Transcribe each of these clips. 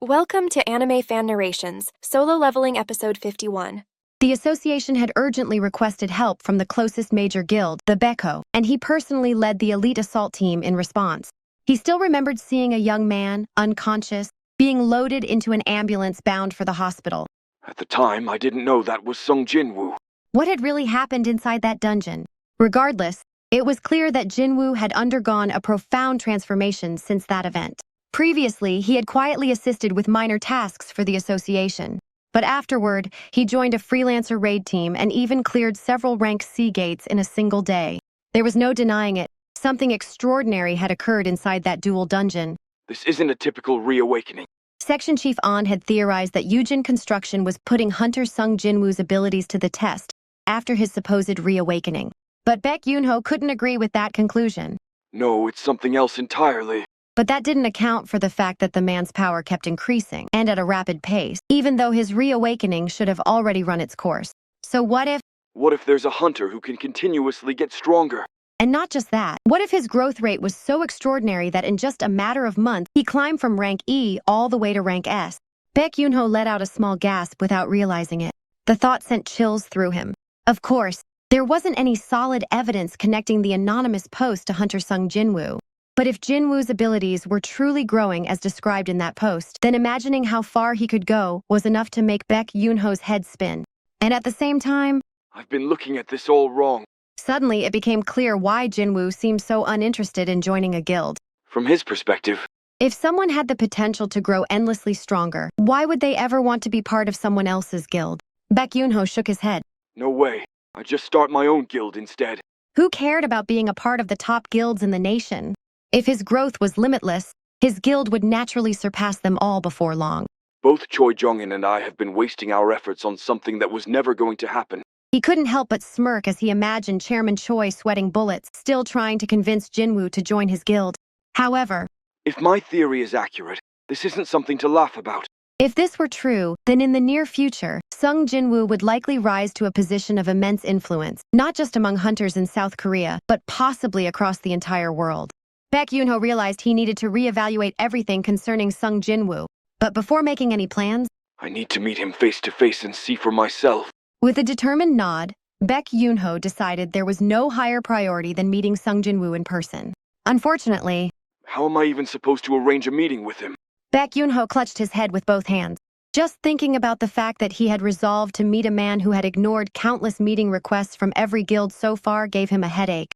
Welcome to AnimeFan Narrations, Solo Leveling Episode 51. The association had urgently requested help from the closest major guild, the Baek, and he personally led the elite assault team in response. He still remembered seeing a young man, unconscious, being loaded into an ambulance bound for the hospital. At the time, I didn't know that was Sung Jinwoo. What had really happened inside that dungeon? Regardless, it was clear that Jinwoo had undergone a profound transformation since that event. Previously, he had quietly assisted with minor tasks for the association. But afterward, he joined a freelancer raid team and even cleared several rank C gates in a single day. There was no denying it. Something extraordinary had occurred inside that dual dungeon. This isn't a typical reawakening. Section Chief An had theorized that Yujin Construction was putting Hunter Sung Jinwoo's abilities to the test after his supposed reawakening. But Baek Yoonho couldn't agree with that conclusion. No, it's something else entirely. But that didn't account for the fact that the man's power kept increasing, and at a rapid pace, even though his reawakening should have already run its course. So what if there's a hunter who can continuously get stronger? And not just that, what if his growth rate was so extraordinary that in just a matter of months, he climbed from rank E all the way to rank S? Baek Yoonho let out a small gasp without realizing it. The thought sent chills through him. Of course, there wasn't any solid evidence connecting the anonymous post to Hunter Sung Jinwoo. But if Jinwoo's abilities were truly growing as described in that post, then imagining how far he could go was enough to make Baek Yoonho's head spin. And at the same time, I've been looking at this all wrong. Suddenly it became clear why Jinwoo seemed so uninterested in joining a guild. From his perspective, if someone had the potential to grow endlessly stronger, why would they ever want to be part of someone else's guild? Baek Yoonho shook his head. No way. I'd just start my own guild instead. Who cared about being a part of the top guilds in the nation? If his growth was limitless, his guild would naturally surpass them all before long. Both Chugong and I have been wasting our efforts on something that was never going to happen. He couldn't help but smirk as he imagined Chairman Choi sweating bullets, still trying to convince Jinwoo to join his guild. However, if my theory is accurate, this isn't something to laugh about. If this were true, then in the near future, Sung Jinwoo would likely rise to a position of immense influence, not just among hunters in South Korea, but possibly across the entire world. Baek Yoonho realized he needed to reevaluate everything concerning Sung Jinwoo. But before making any plans, I need to meet him face to face and see for myself. With a determined nod, Baek Yoonho decided there was no higher priority than meeting Sung Jinwoo in person. Unfortunately, how am I even supposed to arrange a meeting with him? Baek Yoonho clutched his head with both hands. Just thinking about the fact that he had resolved to meet a man who had ignored countless meeting requests from every guild so far gave him a headache.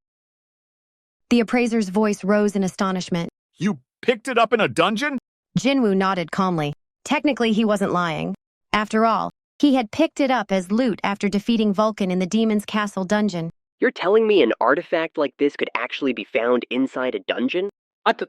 The appraiser's voice rose in astonishment. You picked it up in a dungeon? Jinwoo nodded calmly. Technically, he wasn't lying. After all, he had picked it up as loot after defeating Vulcan in the Demon's Castle dungeon. You're telling me an artifact like this could actually be found inside a dungeon?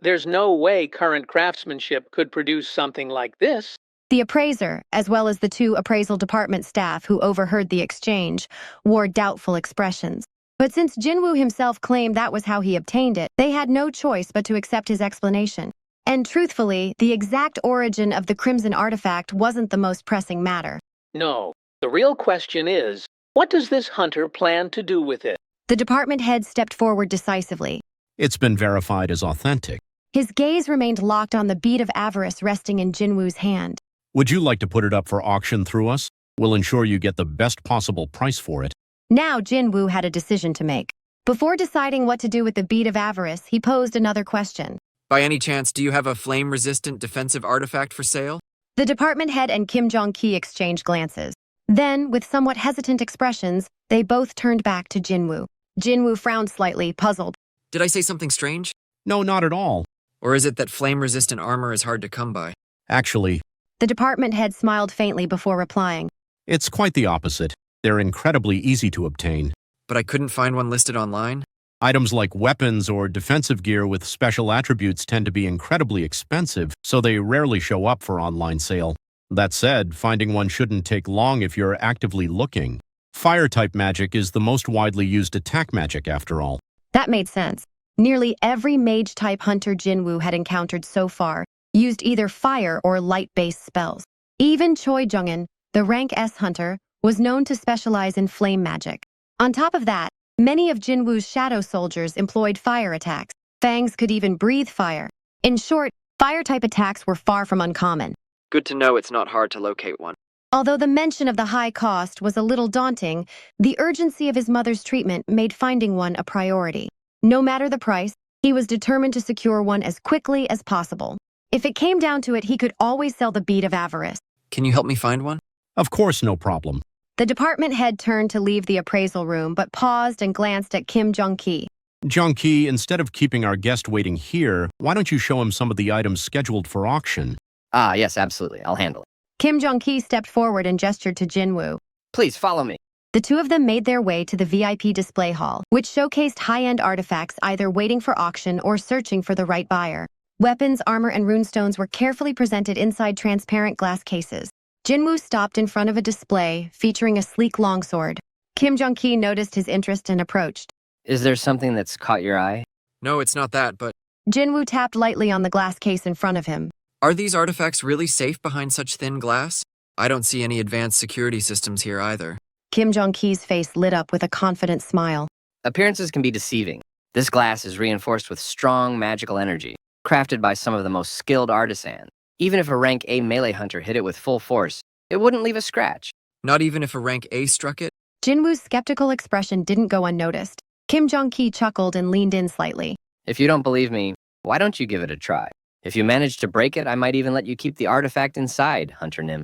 There's no way current craftsmanship could produce something like this. The appraiser, as well as the two appraisal department staff who overheard the exchange, wore doubtful expressions. But since Jinwoo himself claimed that was how he obtained it, they had no choice but to accept his explanation. And truthfully, the exact origin of the Crimson artifact wasn't the most pressing matter. No, the real question is, what does this hunter plan to do with it? The department head stepped forward decisively. It's been verified as authentic. His gaze remained locked on the bead of avarice resting in Jinwoo's hand. Would you like to put it up for auction through us? We'll ensure you get the best possible price for it. Now Jinwoo had a decision to make. Before deciding what to do with the bead of avarice, he posed another question. By any chance, do you have a flame-resistant defensive artifact for sale? The department head and Kim Jong-ki exchanged glances. Then, with somewhat hesitant expressions, they both turned back to Jinwoo. Jinwoo frowned slightly, puzzled. Did I say something strange? No, not at all. Or is it that flame-resistant armor is hard to come by? Actually, the department head smiled faintly before replying. It's quite the opposite. They're incredibly easy to obtain. But I couldn't find one listed online? Items like weapons or defensive gear with special attributes tend to be incredibly expensive, so they rarely show up for online sale. That said, finding one shouldn't take long if you're actively looking. Fire-type magic is the most widely used attack magic, after all. That made sense. Nearly every mage-type hunter Jinwoo had encountered so far used either fire or light-based spells. Even Choi Jung-in, the rank S hunter, was known to specialize in flame magic. On top of that, many of Jinwoo's shadow soldiers employed fire attacks. Fangs could even breathe fire. In short, fire-type attacks were far from uncommon. Good to know it's not hard to locate one. Although the mention of the high cost was a little daunting, the urgency of his mother's treatment made finding one a priority. No matter the price, he was determined to secure one as quickly as possible. If it came down to it, he could always sell the beat of avarice. Can you help me find one? Of course, no problem. The department head turned to leave the appraisal room, but paused and glanced at Kim Jong-ki. Jung-ki, instead of keeping our guest waiting here, why don't you show him some of the items scheduled for auction? Ah, yes, absolutely. I'll handle it. Kim Jong-ki stepped forward and gestured to Jinwoo. Please follow me. The two of them made their way to the VIP display hall, which showcased high-end artifacts either waiting for auction or searching for the right buyer. Weapons, armor, and runestones were carefully presented inside transparent glass cases. Jinwoo stopped in front of a display featuring a sleek longsword. Kim Jong-ki noticed his interest and approached. Is there something that's caught your eye? No, it's not that, but Jinwoo tapped lightly on the glass case in front of him. are these artifacts really safe behind such thin glass? I don't see any advanced security systems here either. Kim Jong-ki's face lit up with a confident smile. Appearances can be deceiving. This glass is reinforced with strong magical energy, crafted by some of the most skilled artisans. Even if a rank A melee hunter hit it with full force, it wouldn't leave a scratch. Not even if a rank A struck it? Jinwoo's skeptical expression didn't go unnoticed. Kim Jong-ki chuckled and leaned in slightly. If you don't believe me, why don't you give it a try? If you manage to break it, I might even let you keep the artifact inside, Hunter Nim.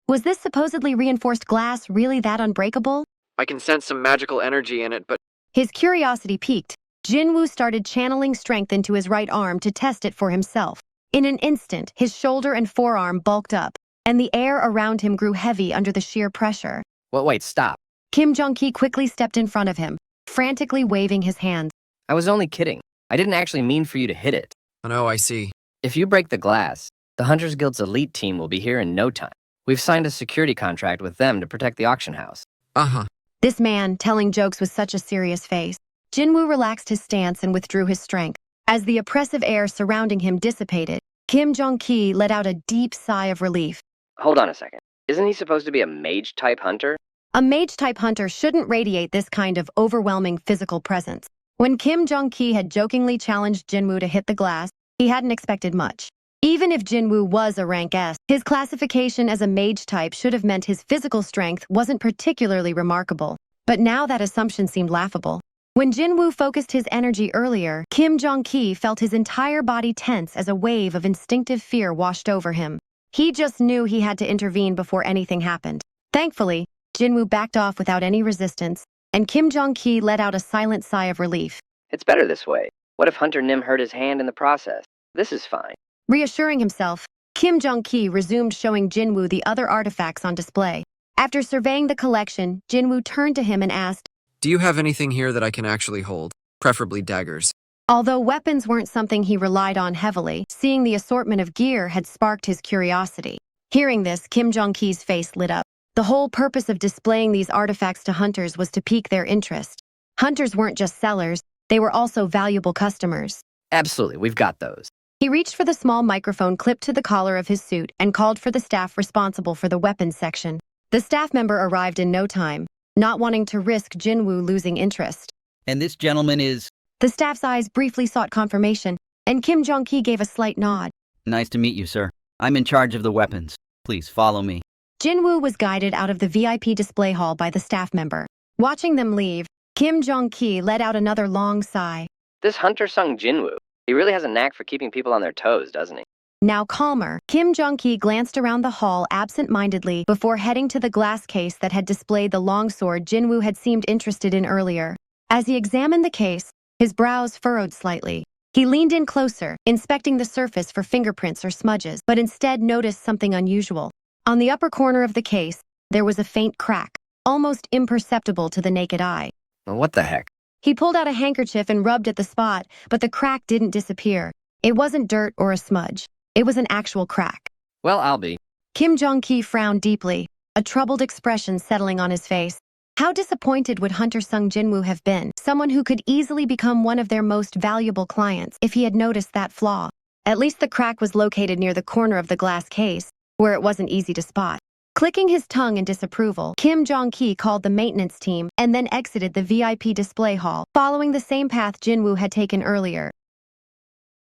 Was this supposedly reinforced glass really that unbreakable? I can sense some magical energy in it, but His curiosity piqued. Jinwoo started channeling strength into his right arm to test it for himself. In an instant, his shoulder and forearm bulked up, and the air around him grew heavy under the sheer pressure. Wait, stop. Kim Jong-ki quickly stepped in front of him, frantically waving his hands. I was only kidding. I didn't actually mean for you to hit it. oh no, I see. If you break the glass, the Hunters Guild's elite team will be here in no time. We've signed a security contract with them to protect the auction house. Uh-huh. This man, telling jokes with such a serious face. Jinwoo relaxed his stance and withdrew his strength. As the oppressive air surrounding him dissipated, Kim Jong-ki let out a deep sigh of relief. Hold on a second. Isn't he supposed to be a mage-type hunter? A mage-type hunter shouldn't radiate this kind of overwhelming physical presence. When Kim Jong-ki had jokingly challenged Jinwoo to hit the glass, he hadn't expected much. Even if Jinwoo was a rank S, his classification as a mage type should have meant his physical strength wasn't particularly remarkable. But now that assumption seemed laughable. When Jinwoo focused his energy earlier, Kim Jong-ki felt his entire body tense as a wave of instinctive fear washed over him. He just knew he had to intervene before anything happened. Thankfully, Jinwoo backed off without any resistance, and Kim Jong-ki let out a silent sigh of relief. It's better this way. What if Hunter Nim hurt his hand in the process? This is fine. Reassuring himself, Kim Jong-ki resumed showing Jinwoo the other artifacts on display. After surveying the collection, Jinwoo turned to him and asked, Do you have anything here that I can actually hold? Preferably daggers. Although weapons weren't something he relied on heavily, seeing the assortment of gear had sparked his curiosity. Hearing this, Kim Jong-ki's face lit up. The whole purpose of displaying these artifacts to hunters was to pique their interest. Hunters weren't just sellers, they were also valuable customers. Absolutely, we've got those. He reached for the small microphone clipped to the collar of his suit and called for the staff responsible for the weapons section. The staff member arrived in no time, not wanting to risk Jinwoo losing interest. And this gentleman is... The staff's eyes briefly sought confirmation, and Kim Jong-ki gave a slight nod. Nice to meet you, sir. I'm in charge of the weapons. Please follow me. Jinwoo was guided out of the VIP display hall by the staff member. Watching them leave, Kim Jong-ki let out another long sigh. This Hunter Sung Jinwoo, he really has a knack for keeping people on their toes, doesn't he? Now calmer, Kim Jong-ki glanced around the hall absent-mindedly before heading to the glass case that had displayed the longsword Jinwoo had seemed interested in earlier. As he examined the case, his brows furrowed slightly. He leaned in closer, inspecting the surface for fingerprints or smudges, but instead noticed something unusual. On the upper corner of the case, there was a faint crack, almost imperceptible to the naked eye. Well, what the heck? He pulled out a handkerchief and rubbed at the spot, but the crack didn't disappear. It wasn't dirt or a smudge. It was an actual crack. Well, I'll be. Kim Jong-ki frowned deeply, a troubled expression settling on his face. How disappointed would Hunter Sung Jinwoo have been, someone who could easily become one of their most valuable clients, if he had noticed that flaw? At least the crack was located near the corner of the glass case, where it wasn't easy to spot. Clicking his tongue in disapproval, Kim Jong-ki called the maintenance team and then exited the VIP display hall, following the same path Jinwoo had taken earlier.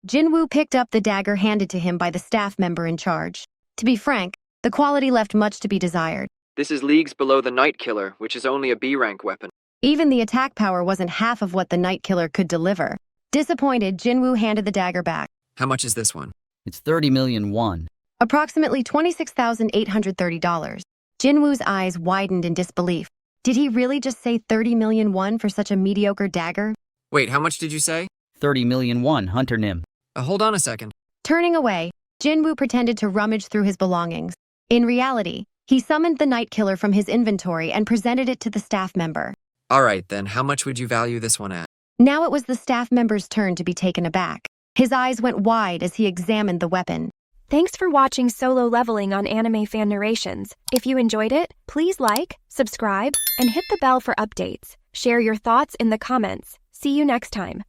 Jinwoo picked up the dagger handed to him by the staff member in charge. To be frank, the quality left much to be desired. This is leagues below the Night Killer, which is only a B rank weapon. Even the attack power wasn't half of what the Night Killer could deliver. Disappointed, Jinwoo handed the dagger back. How much is this one? It's 30 million won. Approximately $26,830. Jinwoo's eyes widened in disbelief. Did he really just say 30 million won for such a mediocre dagger? Wait, how much did you say? 30 million won, Hunter Nim. Hold on a second. Turning away, Jinwoo pretended to rummage through his belongings. In reality, he summoned the Night Killer from his inventory and presented it to the staff member. Alright then, how much would you value this one at? Now it was the staff member's turn to be taken aback. His eyes went wide as he examined the weapon. Thanks for watching Solo Leveling on AnimeFan Narrations. If you enjoyed it, please like, subscribe, and hit the bell for updates. Share your thoughts in the comments. See you next time.